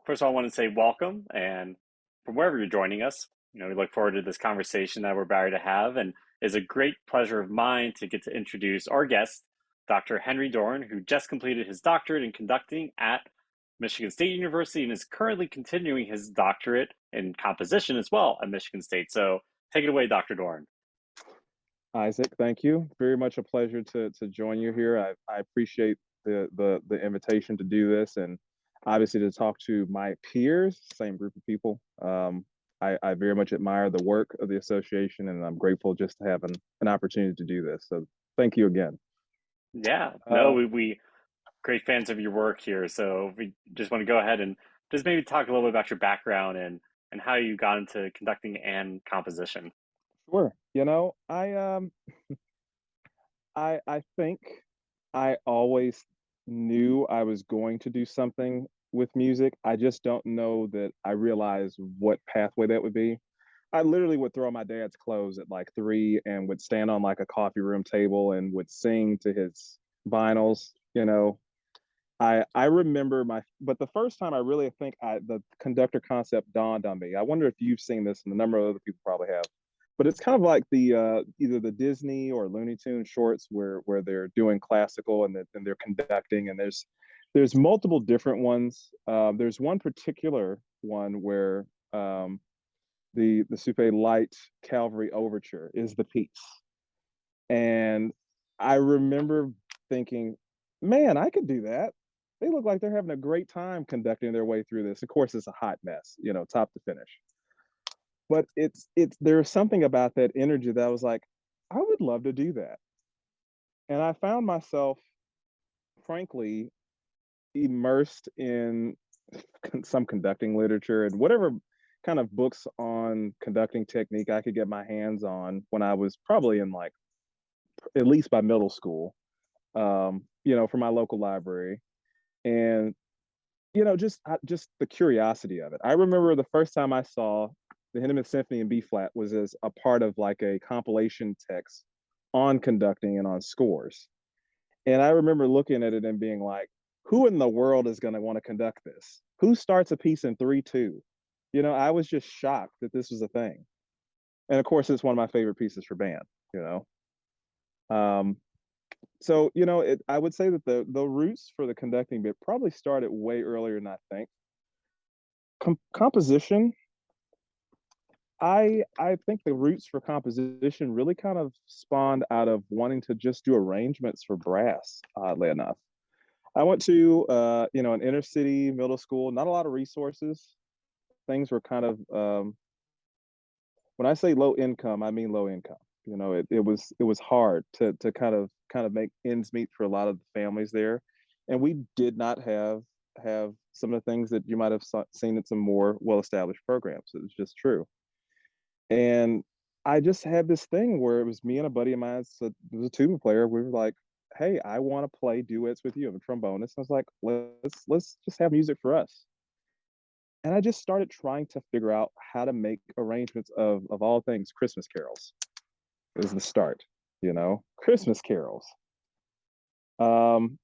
First of all, I want to say welcome, and from wherever you're joining us, we look forward to this conversation that we're about to have, and it's a great pleasure of mine to get to introduce our guest, Dr. Henry Dorn, who just completed his doctorate in conducting at Michigan State University and is currently continuing his doctorate in composition as well at Michigan State. So take it away, Dr. Dorn. Isaac, thank you. Very much a pleasure to join you here. I appreciate the invitation to do this and obviously to talk to my peers, same group of people. I very much admire the work of the association, and I'm grateful just to have an opportunity to do this. So thank you again. Yeah, no, Uh, we great fans of your work here. So we just want to go ahead and just maybe talk a little bit about your background and how you got into conducting and composition. sure. I think I always knew I was going to do something with music. I just don't know that I realized what pathway that would be. I literally would throw my dad's clothes at like 3 and would stand on like a coffee room table and would sing to his vinyls. I remember but the first time I really think the conductor concept dawned on me. I wonder if you've seen this, and a number of other people probably have. But it's kind of like the either the Disney or Looney Tune shorts where they're doing classical and they're conducting, and there's multiple different ones. There's one particular one where the Super Light Cavalry Overture is the piece, and I remember thinking, man, I could do that. They look like they're having a great time conducting their way through this. Of course, it's a hot mess, top to finish. But there's something about that energy that I was like, I would love to do that. And I found myself, frankly, immersed in some conducting literature and whatever kind of books on conducting technique I could get my hands on when I was probably in like at least by middle school, from my local library. And just the curiosity of it. I remember the first time I saw the Hindeman Symphony in B flat was as a part of like a compilation text on conducting and on scores. And I remember looking at it and being like, who in the world is going to want to conduct this? Who starts a piece in 3/2? I was just shocked that this was a thing. And of course, it's one of my favorite pieces for band, you know. Um, so I would say that the roots for the conducting bit probably started way earlier than I think. Composition, I think the roots for composition really kind of spawned out of wanting to just do arrangements for brass, oddly enough. I went to an inner city middle school, not a lot of resources. Things were kind of when I say low income, I mean low income. It was hard to kind of make ends meet for a lot of the families there, and we did not have some of the things that you might have seen at some more well established programs. It was just true. And I just had this thing where it was me and a buddy of mine, so it was a tuba player. We were like, "Hey, I want to play duets with you. I'm a trombonist." I was like, "Let's just have music for us." And I just started trying to figure out how to make arrangements of all things Christmas carols. It was the start. Christmas carols. Um,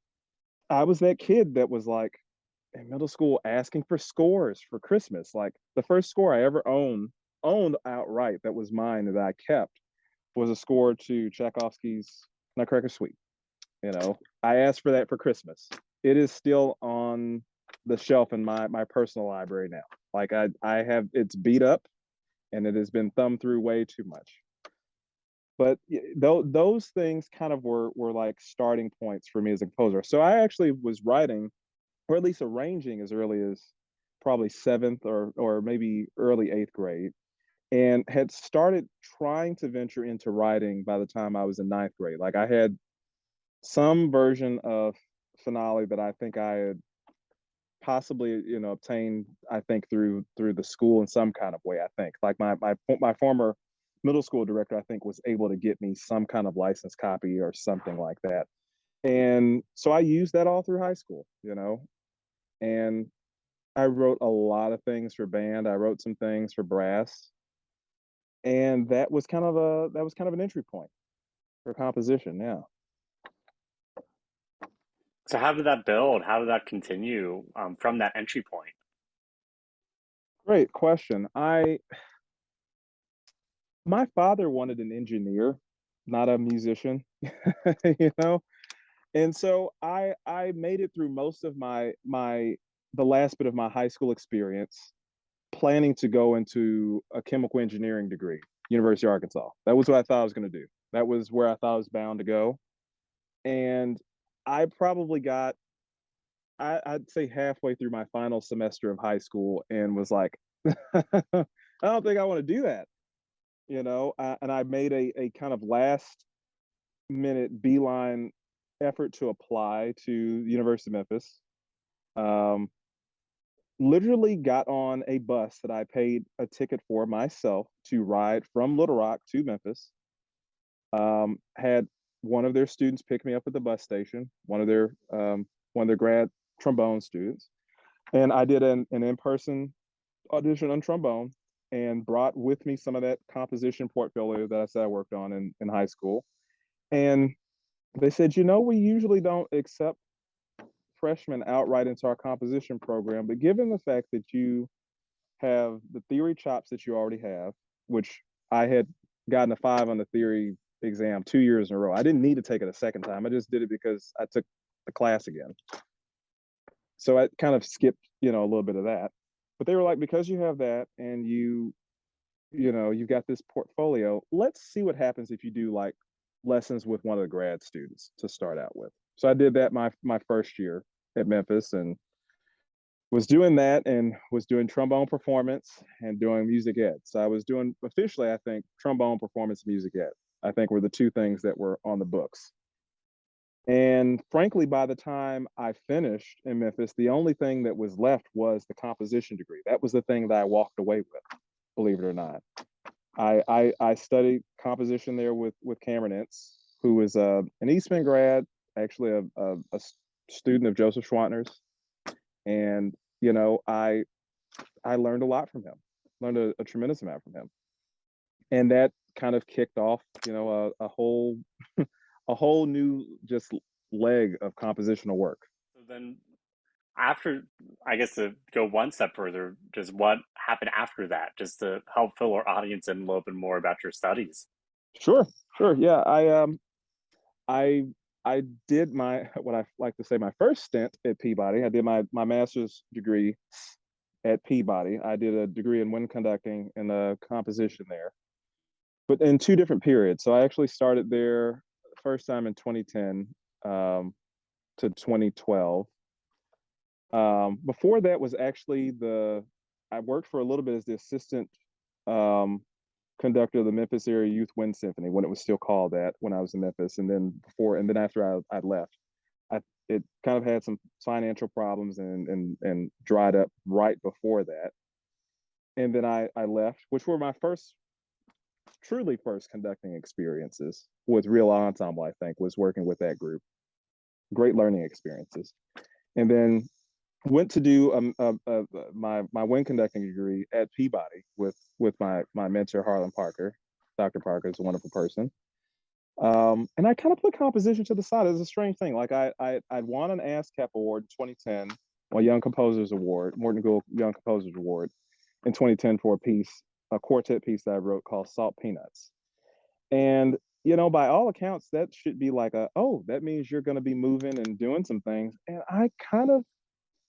I was that kid that was like in middle school asking for scores for Christmas. Like the first score I ever owned outright that was mine that I kept was a score to Tchaikovsky's Nutcracker Suite. I asked for that for Christmas. It is still on the shelf in my personal library now. Like I have it's beat up and it has been thumbed through way too much. But those things kind of were like starting points for me as a composer. So I actually was writing, or at least arranging, as early as probably seventh or maybe early eighth grade, and had started trying to venture into writing by the time I was in ninth grade. Like I had some version of finale that I think I had possibly obtained, I think through the school in some kind of way. I think like my former middle school director, I think, was able to get me some kind of license copy or something like that. And so I used that all through high school. And I wrote a lot of things for band. I wrote some things for brass, and that was kind of an entry point for composition. Yeah. So how did that build? How did that continue from that entry point? Great question. My father wanted an engineer, not a musician, you know? And so I made it through most of the last bit of my high school experience planning to go into a chemical engineering degree, University of Arkansas. That was what I thought I was going to do. That was where I thought I was bound to go. And I probably got, I'd say halfway through my final semester of high school and was like, I don't think I want to do that, and I made a kind of last minute beeline effort to apply to the University of Memphis. Um, Literally got on a bus that I paid a ticket for myself to ride from Little Rock to Memphis. Had one of their students pick me up at the bus station, one of their grad trombone students, and I did an in person audition on trombone and brought with me some of that composition portfolio that I said I worked on in high school. And they said, we usually don't accept freshmen outright into our composition program, but given the fact that you have the theory chops that you already have, which I had gotten a 5 on the theory exam 2 years in a row. I didn't need to take it a second time. I just did it because I took the class again. So I kind of skipped, a little bit of that. But they were like, because you have that and you've got this portfolio, let's see what happens if you do like lessons with one of the grad students to start out with. So I did that my first year at Memphis and was doing that and was doing trombone performance and doing music ed. So I was doing officially, I think, trombone performance, music ed. I think were the two things that were on the books. And frankly, by the time I finished in Memphis, the only thing that was left was the composition degree. That was the thing that I walked away with, believe it or not. I studied composition there with Cameron Ince, who was an Eastman grad, actually a student of Joseph Schwantner's, and I learned a lot from him, learned a tremendous amount from him, and that kind of kicked off a whole a whole new just leg of compositional work. So then, after, I guess to go one step further, just what happened after that, just to help fill our audience in a little bit more about your studies. Sure, sure, yeah. I I did my what I like to say my first stint at Peabody. I did my master's degree at Peabody. I did a degree in wind conducting and a composition there, but in two different periods. So I actually started there first time in 2010 to 2012. Before that was actually I worked for a little bit as the assistant um, conductor of the Memphis Area Youth Wind Symphony when it was still called that when I was in Memphis, and then after I left, it kind of had some financial problems and dried up right before that, and then I left, which were my truly first conducting experiences with real ensemble. I think was working with that group, great learning experiences, and then went to do my wind conducting degree at Peabody with my mentor Harlan Parker. Dr. Parker is a wonderful person. And I kind of put composition to the side. It was a strange thing. Like I'd won an ASCAP award in 2010, a Young Composers Award, Morton Gould Young Composers Award in 2010 for a quartet piece that I wrote called Salt Peanuts. And by all accounts, that should be like that means you're going to be moving and doing some things. And I kind of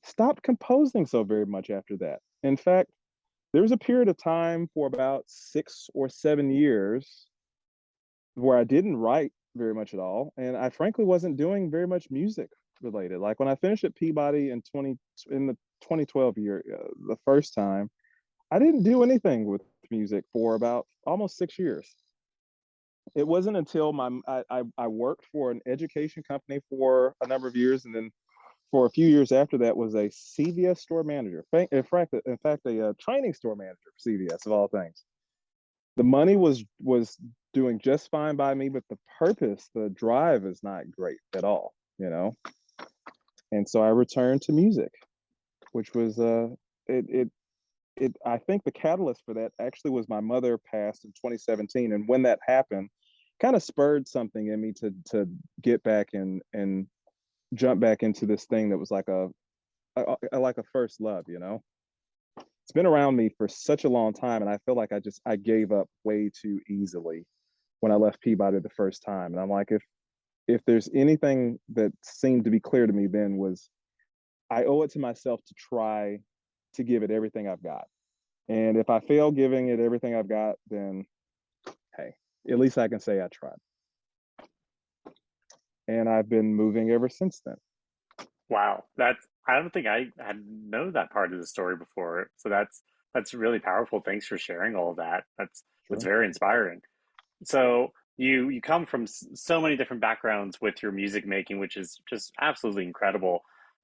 stopped composing so very much after that. In fact, there was a period of time for about 6 or 7 years where I didn't write very much at all, and I frankly wasn't doing very much music related. Like when I finished at Peabody in the 2012 year, the first time, I didn't do anything with music for about almost 6 years. It wasn't until I worked for an education company for a number of years, and then for a few years after that was a CVS store manager. In fact, a training store manager for CVS of all things. The money was doing just fine by me, but the purpose, the drive, is not great at all. And so I returned to music, which was it it I think the catalyst for that actually was my mother passed in 2017, and when that happened, kind of spurred something in me to get back and jump back into this thing that was like a first love. it's been around me for such a long time, and I feel like I gave up way too easily when I left Peabody the first time. And I'm like, if there's anything that seemed to be clear to me then was I owe it to myself to try to give it everything I've got. And if I fail giving it everything I've got, then hey, at least I can say I tried. And I've been moving ever since then. Wow, that's I don't think I had know that part of the story before. So that's really powerful. Thanks for sharing all of that. That's Sure. very inspiring. So you come from so many different backgrounds with your music making, which is just absolutely incredible.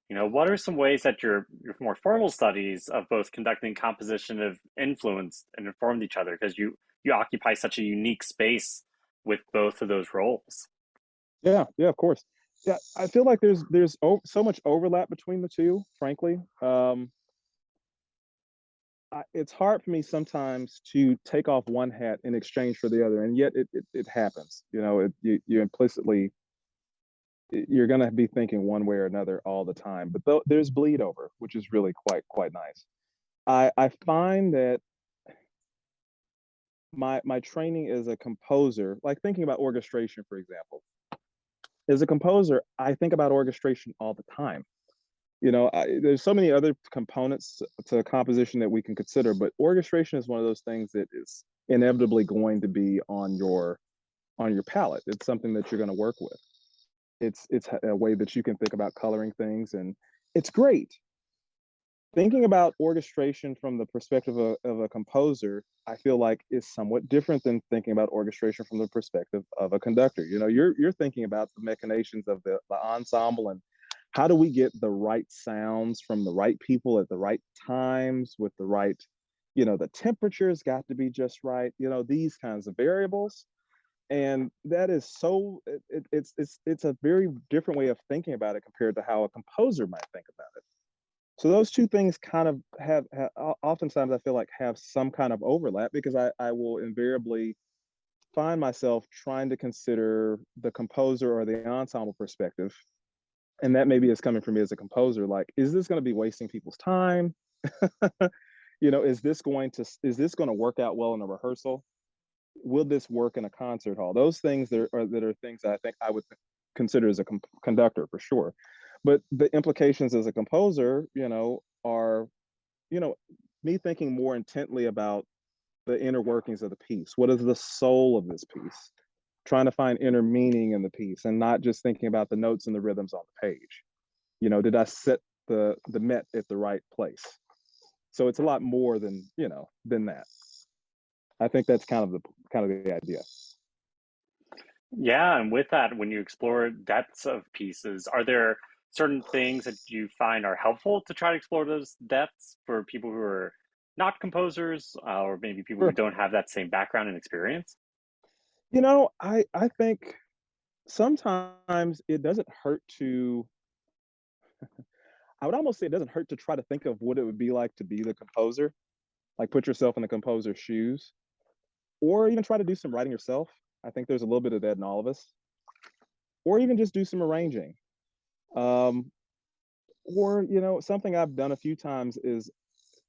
What are some ways that your more formal studies of both conducting and composition have influenced and informed each other? Because you occupy such a unique space with both of those roles. Yeah, yeah, of course. Yeah, I feel like so much overlap between the two, frankly. It's hard for me sometimes to take off one hat in exchange for the other, and yet it happens. You implicitly you're going to be thinking one way or another all the time. But there's bleed over, which is really quite nice. I find that my training as a composer, like thinking about orchestration, for example, as a composer, I think about orchestration all the time. There's so many other components to composition that we can consider, but orchestration is one of those things that is inevitably going to be on your palette. It's something that you're going to work with. It's a way that you can think about coloring things, and it's great. Thinking about orchestration from the perspective of a composer, I feel like is somewhat different than thinking about orchestration from the perspective of a conductor. You're thinking about the machinations of the ensemble, and how do we get the right sounds from the right people at the right times with the right, the temperature's got to be just right, these kinds of variables. And that is it's a very different way of thinking about it compared to how a composer might think about it. So those two things kind of have oftentimes I feel like have some kind of overlap because I will invariably find myself trying to consider the composer or the ensemble perspective. And that maybe is coming from me as a composer. Like, is this going to be wasting people's time? Is this going to work out well in a rehearsal? Will this work in a concert hall? Those things that are things that I think I would consider as a conductor for sure. But the implications as a composer, are, you know, me thinking more intently about the inner workings of the piece. What is the soul of this piece? Trying to find inner meaning in the piece and not just thinking about the notes and the rhythms on the page. Did I set the met at the right place? So it's a lot more than that. I think that's kind of the idea. Yeah, and with that, when you explore depths of pieces, are there certain things that you find are helpful to try to explore those depths for people who are not composers, or maybe people who Sure. don't have that same background and experience? I think sometimes it doesn't hurt to I would almost say it doesn't hurt to try to think of what it would be like to be the composer, like put yourself in the composer's shoes, or even try to do some writing yourself. I think there's a little bit of that in all of us, or even just do some arranging. Um, or something I've done a few times is,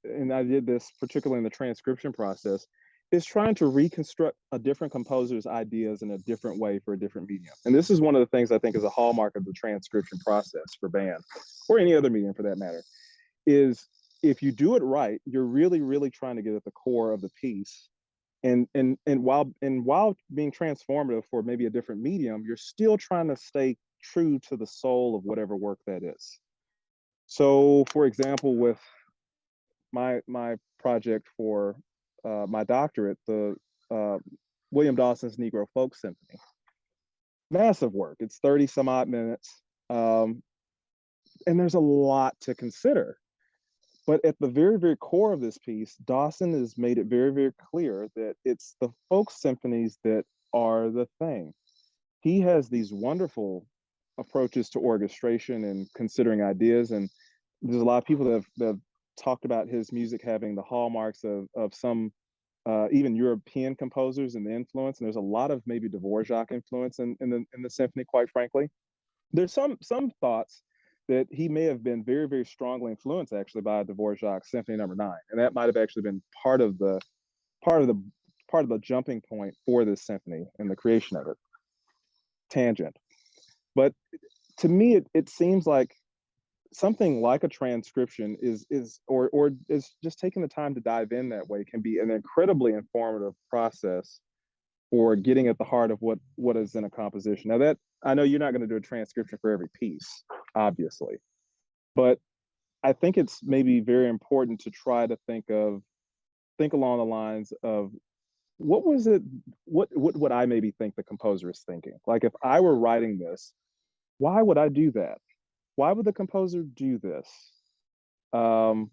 and I did this particularly in the transcription process, is trying to reconstruct a different composer's ideas in a different way for a different medium. And this is one of the things I think is a hallmark of the transcription process for band, or any other medium for that matter, is if you do it right, you're really, really trying to get at the core of the piece. And while being transformative for maybe a different medium, you're still trying to stay true to the soul of whatever work that is. So, for example, with my project for my doctorate, the uh, William Dawson's Negro Folk Symphony, massive work. It's 30 some odd minutes, and there's a lot to consider. But at the very, very core of this piece, Dawson has made it very, very clear that it's the folk symphonies that are the thing. He has these wonderful approaches to orchestration and considering ideas. And there's a lot of people that have talked about his music having the hallmarks of some even European composers and the influence. And there's a lot of maybe Dvorak influence in the symphony, quite frankly. There's some thoughts that he may have been very, very strongly influenced actually by Dvorak's Symphony Number 9, and that might have actually been part of the part of the jumping point for this symphony and the creation of it. Tangent, but to me, it seems like something like a transcription or is just taking the time to dive in that way can be an incredibly informative process for getting at the heart of what is in a composition. Now that I know you're not going to do a transcription for every piece, obviously, but I think it's maybe very important to try to think along the lines of what was it what would I maybe think the composer is thinking? Like if I were writing this, why would I do that? Why would the composer do this? Um,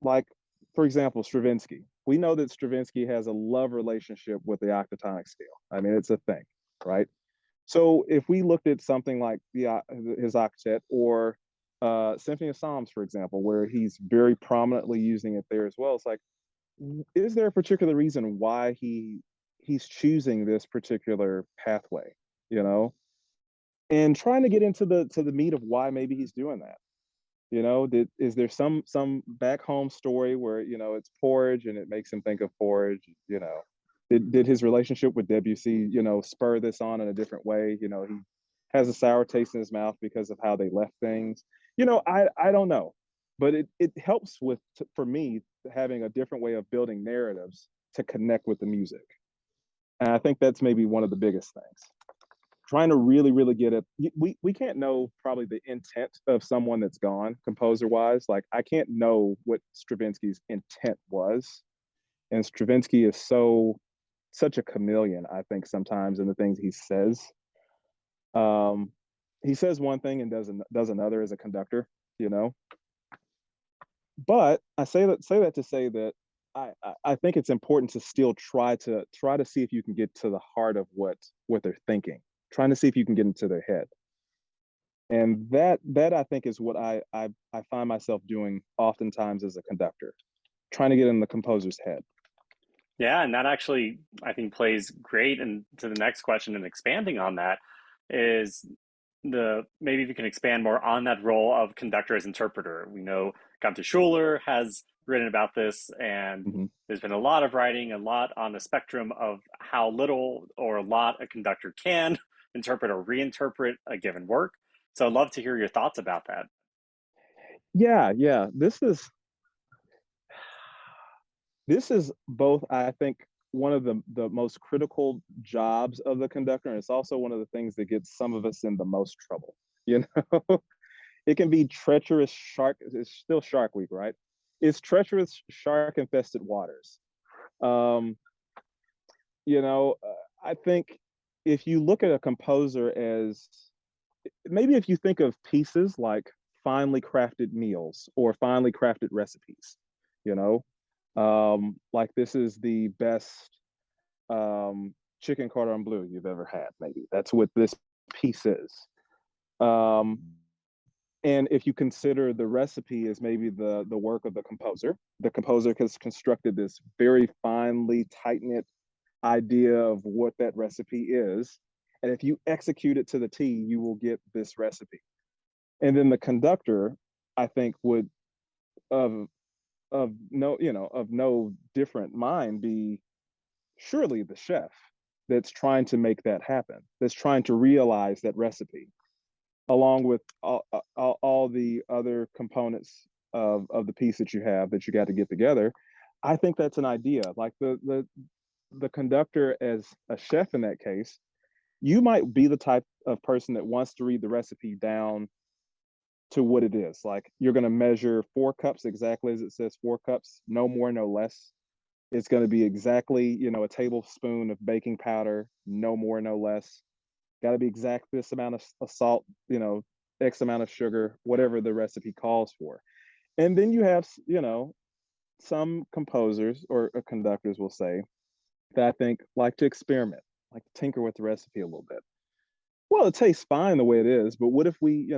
like, for example, Stravinsky. We know that Stravinsky has a love relationship with the octatonic scale. I mean, it's a thing, right? So if we looked at something like his octet or Symphony of Psalms, for example, where he's very prominently using it there as well, it's like, is there a particular reason why he's choosing this particular pathway? You know, and trying to get into the meat of why maybe he's doing that. You know, is there some back home story where it's porridge and it makes him think of porridge? You know, did his relationship with Debussy spur this on in a different way? You know, he has a sour taste in his mouth because of how they left things. I don't know, but it helps for me having a different way of building narratives to connect with the music, and I think that's maybe one of the biggest things, trying to really, really get it. We can't know probably the intent of someone that's gone composer wise. Like I can't know what Stravinsky's intent was. And Stravinsky is such a chameleon, I think, sometimes in the things he says. Um, he says one thing and does another as a conductor, you know. But I say that to say that I think it's important to still try to see if you can get to the heart of what they're thinking, trying to see if you can get into their head. And that I think is what I find myself doing oftentimes as a conductor, trying to get in the composer's head. Yeah, and that actually I think plays great into the next question and expanding on that is the maybe if you can expand more on that role of conductor as interpreter. We know Gunther Schuller has written about this, and Mm-hmm. there's been a lot of writing, a lot on the spectrum of how little or a lot a conductor can interpret or reinterpret a given work. So I'd love to hear your thoughts about that. Yeah, yeah. This is both, I think, one of the most critical jobs of the conductor, and it's also one of the things that gets some of us in the most trouble. You know, it can be treacherous shark. It's still Shark Week, right? It's treacherous shark infested waters. Um, I think if you look at a composer as maybe if you think of pieces like finely crafted meals or finely crafted recipes, you know, like this is the best chicken cordon bleu you've ever had. Maybe that's what this piece is. Um, and if you consider the recipe as maybe the work of the composer has constructed this very finely tight knit idea of what that recipe is. And if you execute it to the T, you will get this recipe. And then the conductor, I think, would of of no different mind be surely the chef that's trying to make that happen, that's trying to realize that recipe, along with all the other components of the piece that you have that you got to get together. I think that's an idea. Like the conductor as a chef in that case, you might be the type of person that wants to read the recipe down to what it is. Like you're going to measure 4 cups exactly as it says 4 cups, no more, no less. It's going to be exactly, a tablespoon of baking powder, no more, no less. Got to be exact this amount of salt, X amount of sugar, whatever the recipe calls for. And then you have, some composers or conductors will say that I think like to experiment, like to tinker with the recipe a little bit. Well, it tastes fine the way it is, but what if we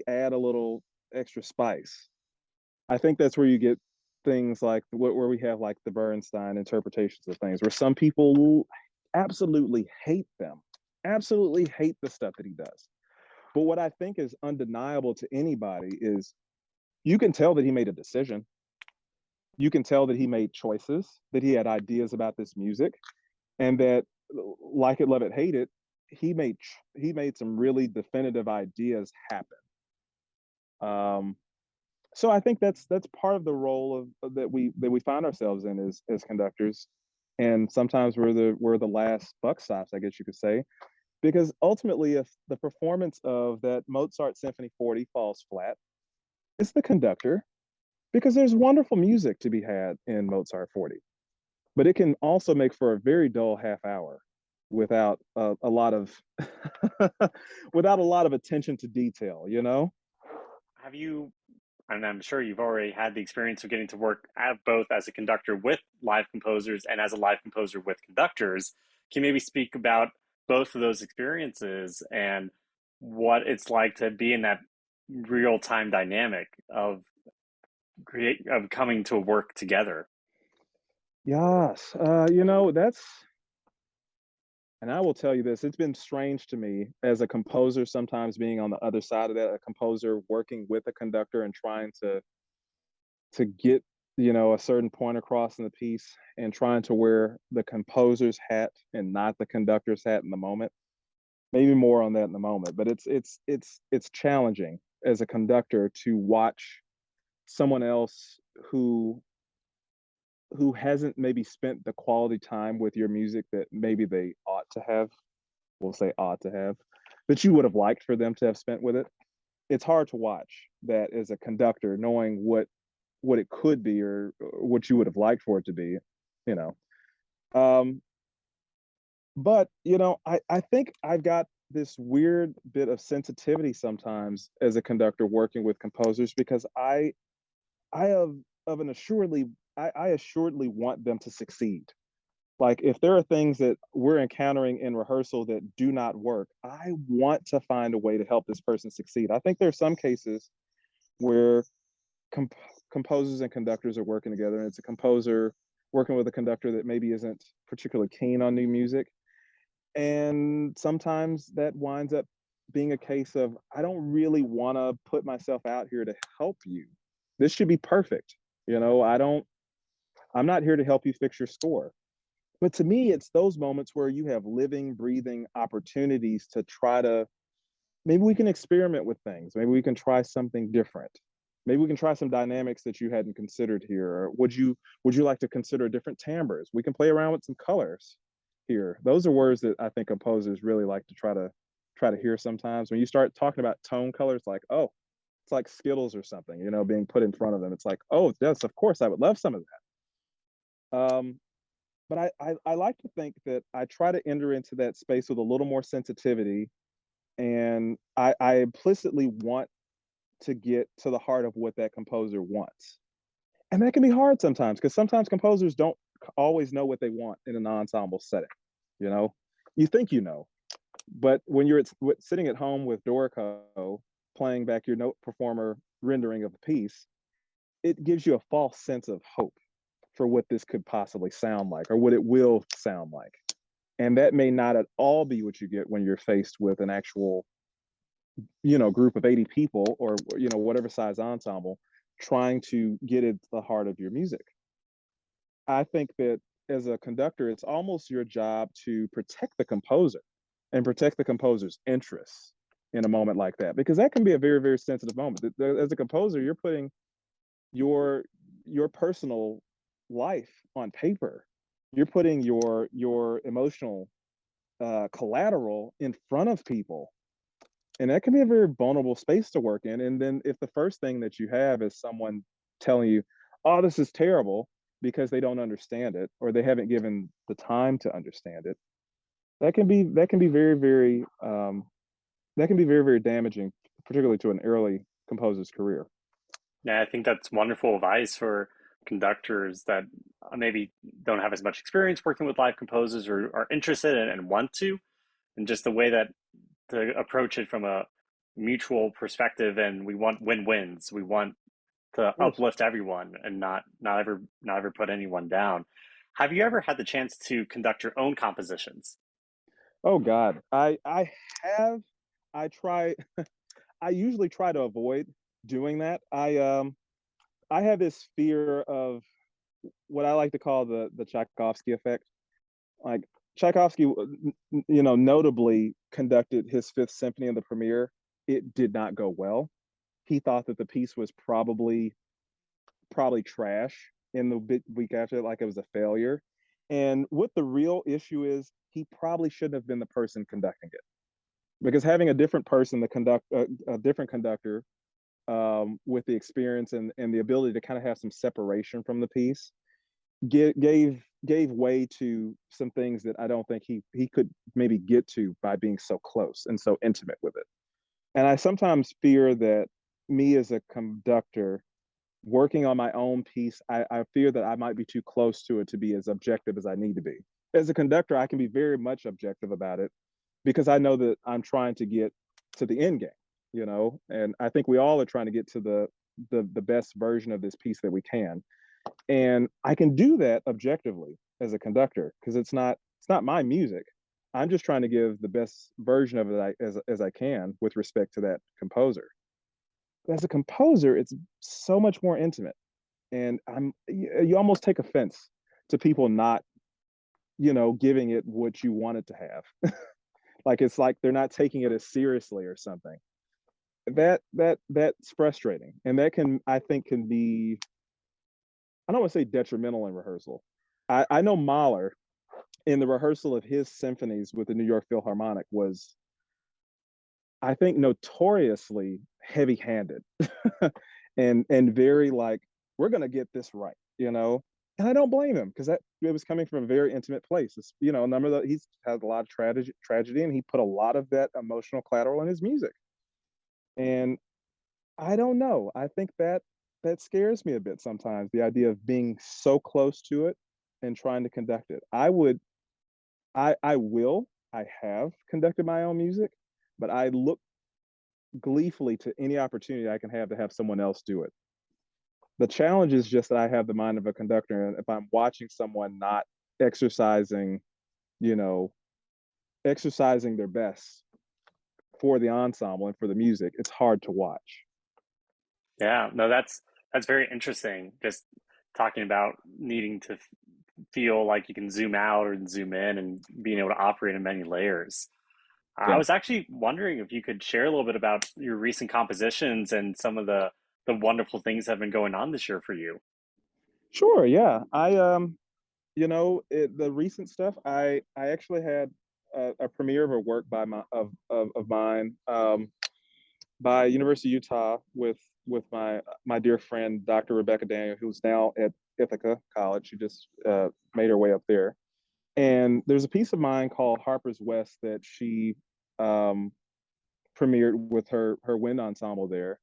add a little extra spice? I think that's where you get things like where we have like the Bernstein interpretations of things, where some people absolutely hate them, absolutely hate the stuff that he does. But what I think is undeniable to anybody is you can tell that he made a decision. You can tell that he made choices, that he had ideas about this music, and that, like it, love it, hate it, he made some really definitive ideas happen. Um, so I think that's part of the role that we find ourselves in as conductors, and sometimes we're the last buck stops, I guess you could say, because ultimately, if the performance of that Mozart Symphony 40 falls flat, it's the conductor, because there's wonderful music to be had in Mozart 40, but it can also make for a very dull half hour without a lot of without a lot of attention to detail, you know? Have you, and I'm sure you've already had the experience of getting to work at both as a conductor with live composers and as a live composer with conductors. Can you maybe speak about both of those experiences and what it's like to be in that real time dynamic of coming to work together? Yes, that's, and I will tell you this, it's been strange to me as a composer sometimes being on the other side of that, a composer working with a conductor and trying to get, a certain point across in the piece and trying to wear the composer's hat and not the conductor's hat in the moment. Maybe more on that in the moment, but it's challenging as a conductor to watch someone else who hasn't maybe spent the quality time with your music that maybe they ought to have, we'll say ought to have, that you would have liked for them to have spent with it. It's hard to watch that as a conductor, knowing what it could be, or what you would have liked for it to be, you know. Um, but I think I've got this weird bit of sensitivity sometimes as a conductor working with composers, because I have of an assuredly I assuredly want them to succeed. Like, if there are things that we're encountering in rehearsal that do not work, I want to find a way to help this person succeed. I think there are some cases where comp- composers and conductors are working together, and it's a composer working with a conductor that maybe isn't particularly keen on new music. And sometimes that winds up being a case of, I don't really want to put myself out here to help you. This should be perfect. I'm not here to help you fix your score. But to me, it's those moments where you have living, breathing opportunities to try to, maybe we can experiment with things. Maybe we can try something different. Maybe we can try some dynamics that you hadn't considered here. Or would you like to consider different timbres? We can play around with some colors here. Those are words that I think composers really like to try to hear sometimes. When you start talking about tone colors, like, oh, it's like Skittles or something, being put in front of them. It's like, oh, yes, of course, I would love some of that. But I like to think that I try to enter into that space with a little more sensitivity, and I implicitly want to get to the heart of what that composer wants. And that can be hard sometimes, because sometimes composers don't always know what they want in an ensemble setting. You know, you think you know, but when you're sitting at home with Dorico playing back your note performer rendering of a piece, it gives you a false sense of hope for what this could possibly sound like, or what it will sound like. And that may not at all be what you get when you're faced with an actual, group of 80 people, or, whatever size ensemble, trying to get at the heart of your music. I think that as a conductor, it's almost your job to protect the composer and protect the composer's interests in a moment like that, because that can be a very, very sensitive moment. As a composer, you're putting your your personal life on paper. You're putting your emotional collateral in front of people, and that can be a very vulnerable space to work in. And then if the first thing that you have is someone telling you, "Oh, this is terrible," because they don't understand it, or they haven't given the time to understand it, that can be very, very very, very damaging, particularly to an early composer's career. Yeah, I think that's wonderful advice for conductors that maybe don't have as much experience working with live composers or are interested and want to, and just the way that to approach it from a mutual perspective. And we want win-wins. We want to Of course. uplift everyone and not ever put anyone down. Have you ever had the chance to conduct your own compositions? Oh God, I have. I try I usually try to avoid doing that. I have this fear of what I like to call the Tchaikovsky effect. Like Tchaikovsky, notably conducted his Fifth Symphony in the premiere. It did not go well. He thought that the piece was probably trash in the week after, like it was a failure. And what the real issue is, he probably shouldn't have been the person conducting it, because having a different person, a different conductor, with the experience and the ability to kind of have some separation from the piece, gave way to some things that I don't think he could maybe get to by being so close and so intimate with it. And I sometimes fear that me as a conductor working on my own piece, I fear that I might be too close to it to be as objective as I need to be. As a conductor, I can be very much objective about it because I know that I'm trying to get to the end game, and I think we all are trying to get to the best version of this piece that we can. And I can do that objectively as a conductor because it's not my music. I'm just trying to give the best version of it as I can with respect to that composer. But as a composer, it's so much more intimate, and you almost take offense to people not giving it what you want it to have. Like it's like they're not taking it as seriously or something. That's frustrating, and that I think can be, I don't want to say detrimental in rehearsal. I know Mahler in the rehearsal of his symphonies with the New York Philharmonic was, I think, notoriously heavy-handed and very like, we're gonna get this right. And I don't blame him because that it was coming from a very intimate place. Number that he's had a lot of tragedy, and he put a lot of that emotional collateral in his music. And I don't know. I think that scares me a bit sometimes, the idea of being so close to it and trying to conduct it. I have conducted my own music, but I look gleefully to any opportunity I can have to have someone else do it. The challenge is just that I have the mind of a conductor, and if I'm watching someone not exercising, you know, exercising their best for the ensemble and for the music, it's hard to watch. Yeah, no, that's very interesting. Just talking about needing to feel like you can zoom out or zoom in and being able to operate in many layers. I Yeah. was actually wondering if you could share a little bit about your recent compositions and some of the wonderful things that have been going on this year for you. Sure, yeah. The recent stuff, I actually had a premiere of a work of mine, by University of Utah with my dear friend Dr. Rebecca Daniel, who's now at Ithaca College. She just made her way up there. And there's a piece of mine called Harper's West that she um, premiered with her wind ensemble there.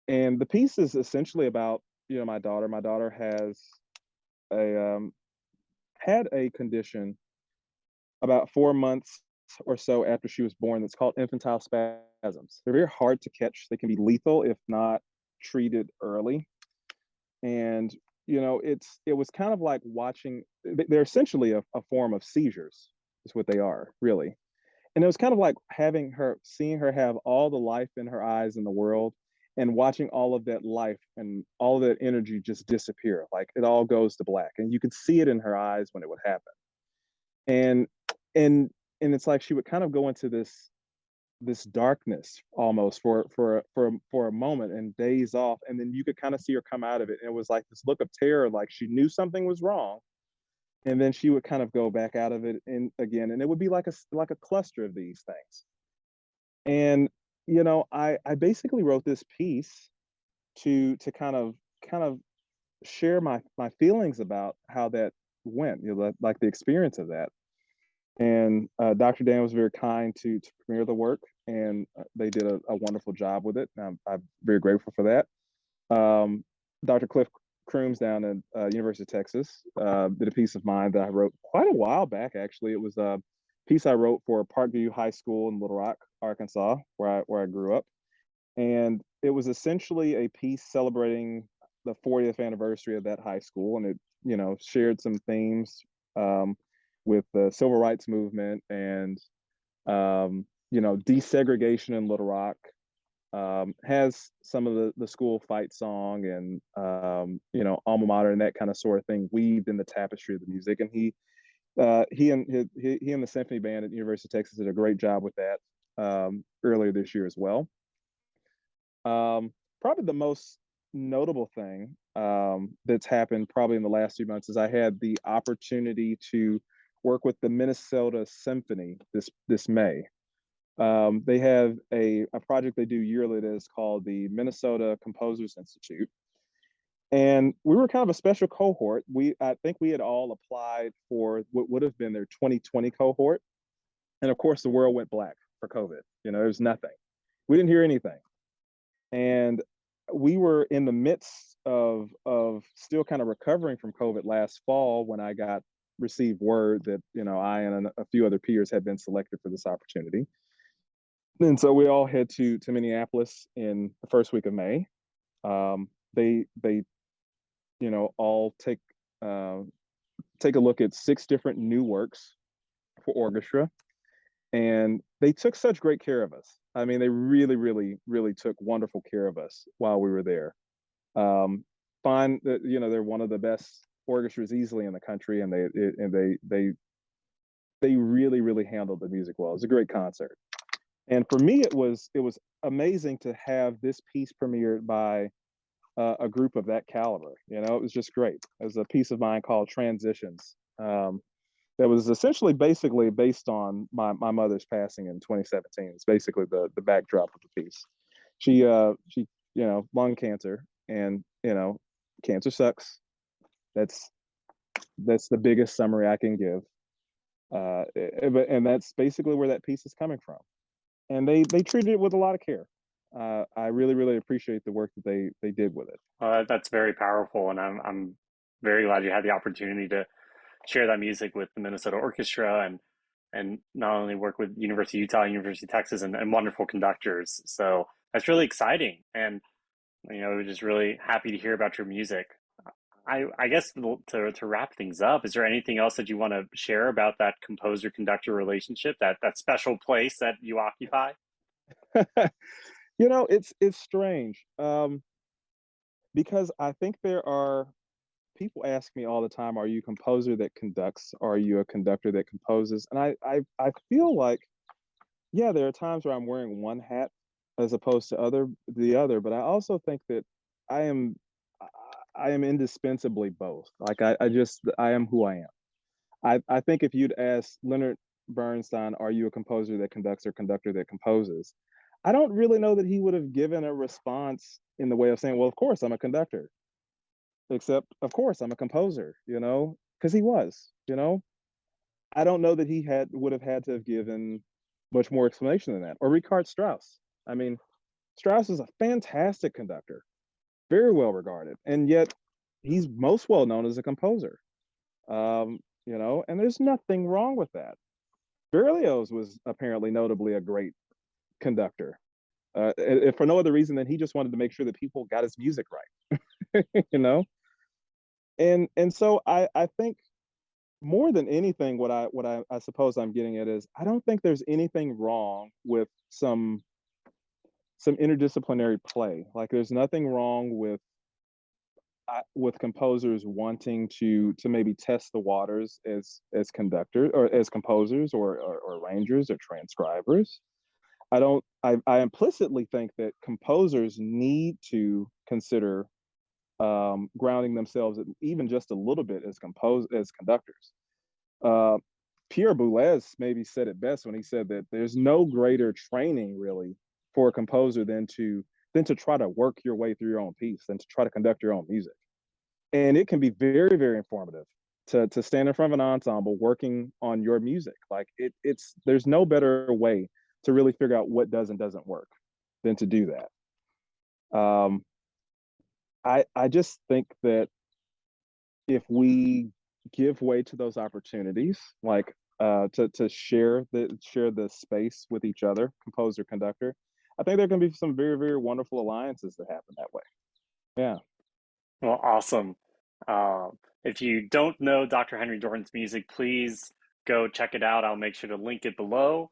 And the piece is essentially about my daughter. My daughter has a had a condition about 4 months or so after she was born that's called infantile spasms. They're very hard to catch. They can be lethal if not treated early. And it was kind of like watching. They're essentially a form of seizures, is what they are, really. And it was kind of like seeing her have all the life in her eyes in the world, and watching all of that life and all of that energy just disappear. Like it all goes to black, and you could see it in her eyes when it would happen. And and and it's like she would kind of go into this darkness almost for a moment and daze off, and then you could kind of see her come out of it, and it was like this look of terror, like she knew something was wrong, and then she would kind of go back out of it and again, and it would be like a cluster of these things. And I basically wrote this piece to kind of share my feelings about how that went, like the experience of that. And Dr. Dan was very kind to premiere the work, and they did a wonderful job with it. And I'm very grateful for that. Dr. Cliff Crooms down at University of Texas did a piece of mine that I wrote quite a while back. Actually, it was a piece I wrote for Parkview High School in Little Rock, Arkansas, where I grew up, and it was essentially a piece celebrating the 40th anniversary of that high school, and it shared some themes um, with the civil rights movement and desegregation in Little Rock. Has some of the school fight song and alma mater and that kind of sort of thing weaved in the tapestry of the music. And he and the symphony band at the University of Texas did a great job with that earlier this year as well. Probably the most notable thing that's happened probably in the last few months is I had the opportunity to work with the Minnesota Symphony this May. They have a project they do yearly that is called the Minnesota Composers Institute. And we were kind of a special cohort. I think we had all applied for what would have been their 2020 cohort. And of course, the world went black for COVID. There was nothing. We didn't hear anything. And we were in the midst of still kind of recovering from COVID last fall when I received word that, I and a few other peers had been selected for this opportunity. And so we all head to Minneapolis in the first week of May. They all take a look at 6 different new works for orchestra, and they took such great care of us. I mean, they really, really, really took wonderful care of us while we were there. Find that they're one of the best orchestras easily in the country, and they really, really handled the music well. It was a great concert. And for me, it was amazing to have this piece premiered by a group of that caliber. It was just great. It was a piece of mine called Transitions that was essentially basically based on my mother's passing in 2017. It's basically the backdrop of the piece. She lung cancer, and cancer sucks. That's the biggest summary I can give. And that's basically where that piece is coming from. And they treated it with a lot of care. I really, really appreciate the work that they did with it. That's very powerful, and I'm very glad you had the opportunity to share that music with the Minnesota Orchestra and not only work with University of Utah, University of Texas, and wonderful conductors. So that's really exciting, and we're just really happy to hear about your music. I guess to wrap things up, is there anything else that you want to share about that composer conductor relationship, that special place that you occupy? It's strange because I think there are people ask me all the time, "Are you a composer that conducts? Are you a conductor that composes?" And I feel like, yeah, there are times where I'm wearing one hat as opposed to the other, but I also think that I am I am indispensably both. Like I am who I am. I think if you'd ask Leonard Bernstein, "Are you a composer that conducts or conductor that composes?" I don't really know that he would have given a response in the way of saying, "Well, of course I'm a conductor," except, "Of course I'm a composer," because he was. I don't know that he would have had to have given much more explanation than that. Or Richard Strauss. I mean, Strauss is a fantastic conductor, very well regarded, and yet he's most well known as a composer. And there's nothing wrong with that. Berlioz was apparently notably a great conductor, if for no other reason than he just wanted to make sure that people got his music right. you know, and so I think more than anything, what I suppose I'm getting at is I don't think there's anything wrong with some interdisciplinary play. Like there's nothing wrong with composers wanting to maybe test the waters as conductors or as composers or arrangers or transcribers. I implicitly think that composers need to consider grounding themselves even just a little bit as conductors. Uh, Pierre Boulez maybe said it best when he said that there's no greater training really for a composer than to try to work your way through your own piece, than to try to conduct your own music. And it can be very, very informative to stand in front of an ensemble working on your music. Like there's no better way to really figure out what does and doesn't work than to do that. I just think that if we give way to those opportunities, like to share the space with each other, composer, conductor, I think there can be some very, very wonderful alliances that happen that way. Yeah. Well, awesome. If you don't know Dr. Henry Dorn's music, please go check it out. I'll make sure to link it below.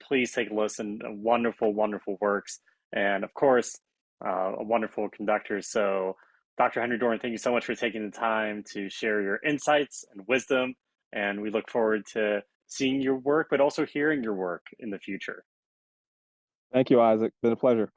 Please take a listen. Wonderful, wonderful works, and of course, a wonderful conductor. So, Dr. Henry Dorn, thank you so much for taking the time to share your insights and wisdom. And we look forward to seeing your work, but also hearing your work in the future. Thank you, Isaac. Been a pleasure.